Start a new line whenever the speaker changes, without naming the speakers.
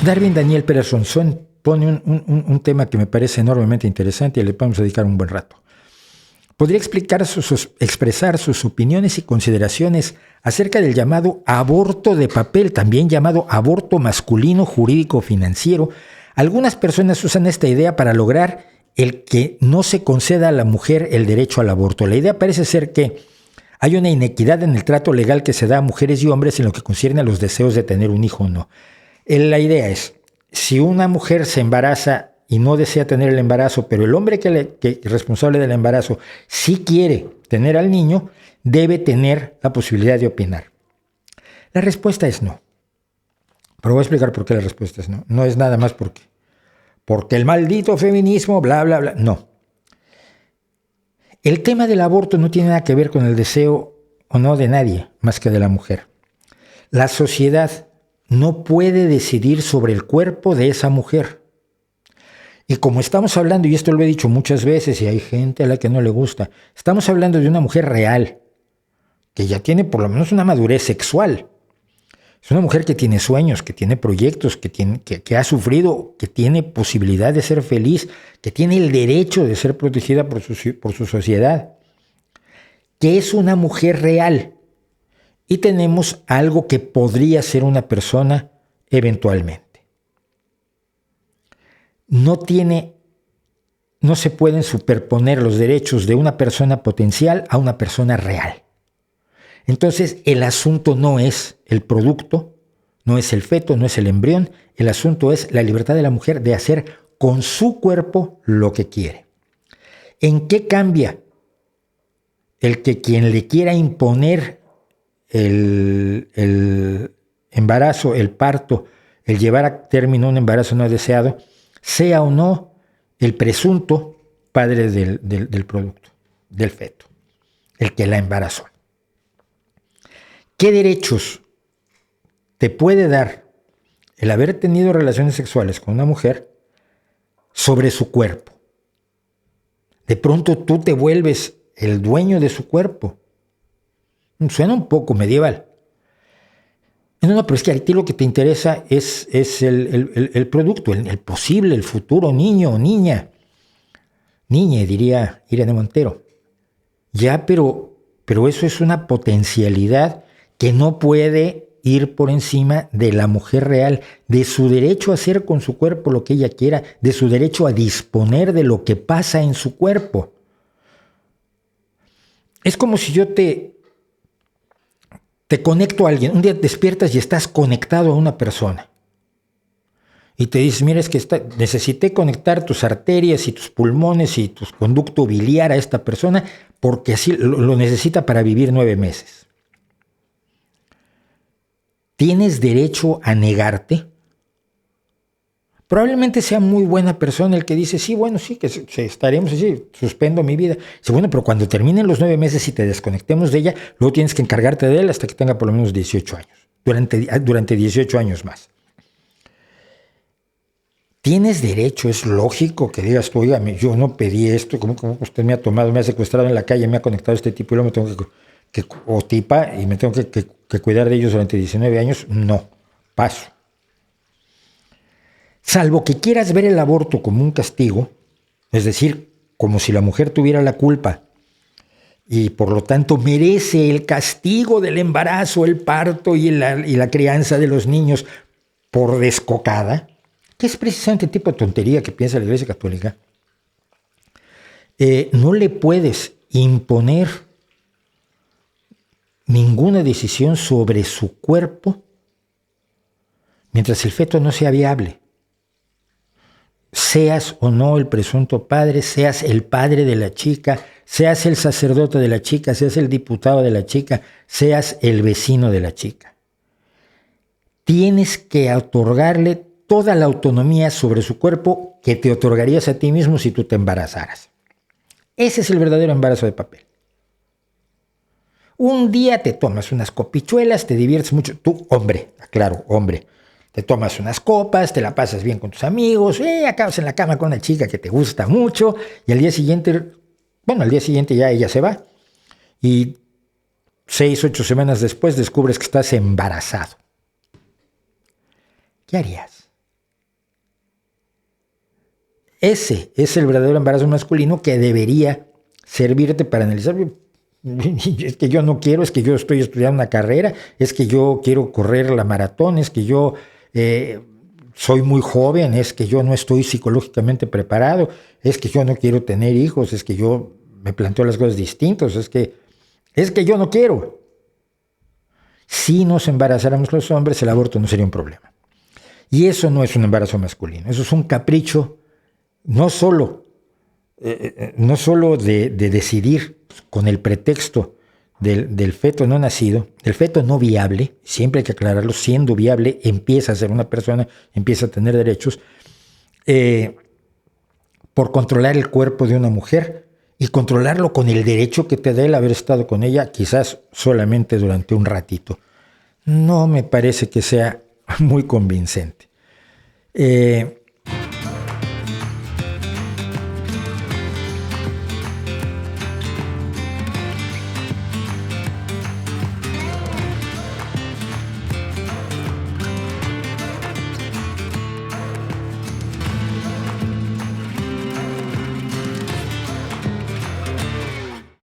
Darwin Daniel Pérez Ronzón pone un tema que me parece enormemente interesante y le vamos a dedicar un buen rato. Podría expresar sus opiniones y consideraciones acerca del llamado aborto de papel, también llamado aborto masculino jurídico financiero. Algunas personas usan esta idea para lograr el que no se conceda a la mujer el derecho al aborto. La idea parece ser que hay una inequidad en el trato legal que se da a mujeres y hombres en lo que concierne a los deseos de tener un hijo o no. La idea es, si una mujer se embaraza y no desea tener el embarazo, pero el hombre que es responsable del embarazo sí quiere tener al niño, debe tener la posibilidad de opinar. La respuesta es no. Pero voy a explicar por qué la respuesta es no. No es nada más porque el maldito feminismo, bla, bla, bla. No. El tema del aborto no tiene nada que ver con el deseo o no de nadie, más que de la mujer. La sociedad no puede decidir sobre el cuerpo de esa mujer. Y como estamos hablando, y esto lo he dicho muchas veces y hay gente a la que no le gusta, estamos hablando de una mujer real, que ya tiene por lo menos una madurez sexual. Es una mujer que tiene sueños, que tiene proyectos, que ha sufrido, que tiene posibilidad de ser feliz, que tiene el derecho de ser protegida por su sociedad, que es una mujer real. Y tenemos algo que podría ser una persona eventualmente. No se pueden superponer los derechos de una persona potencial a una persona real. Entonces, el asunto no es el producto, no es el feto, no es el embrión, el asunto es la libertad de la mujer de hacer con su cuerpo lo que quiere. ¿En qué cambia el que quien le quiera imponer el embarazo, el parto, el llevar a término un embarazo no deseado, sea o no el presunto padre del producto, del feto, el que la embarazó? ¿Qué derechos te puede dar el haber tenido relaciones sexuales con una mujer sobre su cuerpo? De pronto tú te vuelves el dueño de su cuerpo. Suena un poco medieval. No, pero es que a ti lo que te interesa es el producto, el posible, el futuro niño o niña. Niñe, diría Irene Montero. Ya, pero eso es una potencialidad que no puede ir por encima de la mujer real, de su derecho a hacer con su cuerpo lo que ella quiera, de su derecho a disponer de lo que pasa en su cuerpo. Es como si yo te conecto a alguien, un día despiertas y estás conectado a una persona. Y te dices, mira, es que necesité conectar tus arterias y tus pulmones y tu conducto biliar a esta persona porque así lo necesita para vivir 9 meses. ¿Tienes derecho a negarte? Probablemente sea muy buena persona el que dice, sí, bueno, sí, que estaremos así, suspendo mi vida. Dice, bueno, pero cuando terminen los 9 meses y te desconectemos de ella, luego tienes que encargarte de él hasta que tenga por lo menos 18 años, durante 18 años más. Tienes derecho, es lógico que digas, oiga, yo no pedí esto, como usted me ha tomado, me ha secuestrado en la calle, me ha conectado a este tipo y luego me tengo o tipa y me tengo que cuidar de ellos durante 19 años. No, paso. Salvo que quieras ver el aborto como un castigo, es decir, como si la mujer tuviera la culpa y por lo tanto merece el castigo del embarazo, el parto y la crianza de los niños por descocada, que es precisamente el tipo de tontería que piensa la Iglesia Católica, no le puedes imponer ninguna decisión sobre su cuerpo mientras el feto no sea viable. Seas o no el presunto padre, seas el padre de la chica, seas el sacerdote de la chica, seas el diputado de la chica, seas el vecino de la chica. Tienes que otorgarle toda la autonomía sobre su cuerpo que te otorgarías a ti mismo si tú te embarazaras. Ese es el verdadero embarazo de papel. Un día te tomas unas copichuelas, te diviertes mucho. Tú, hombre, claro, hombre. Te tomas unas copas, te la pasas bien con tus amigos, acabas en la cama con una chica que te gusta mucho y al día siguiente ya ella se va y 6, 8 semanas después descubres que estás embarazado. ¿Qué harías? ese es el verdadero embarazo masculino que debería servirte para analizar. Es que yo no quiero, es que yo estoy estudiando una carrera, es que yo quiero correr la maratón, es que yo soy muy joven, es que yo no estoy psicológicamente preparado, es que yo no quiero tener hijos, es que yo me planteo las cosas distintas, es que yo no quiero. Si nos embarazáramos los hombres, el aborto no sería un problema. Y eso no es un embarazo masculino, eso es un capricho no solo de decidir con el pretexto del feto no nacido, del feto no viable, siempre hay que aclararlo, siendo viable empieza a ser una persona, empieza a tener derechos, por controlar el cuerpo de una mujer y controlarlo con el derecho que te da el haber estado con ella, quizás solamente durante un ratito. No me parece que sea muy convincente.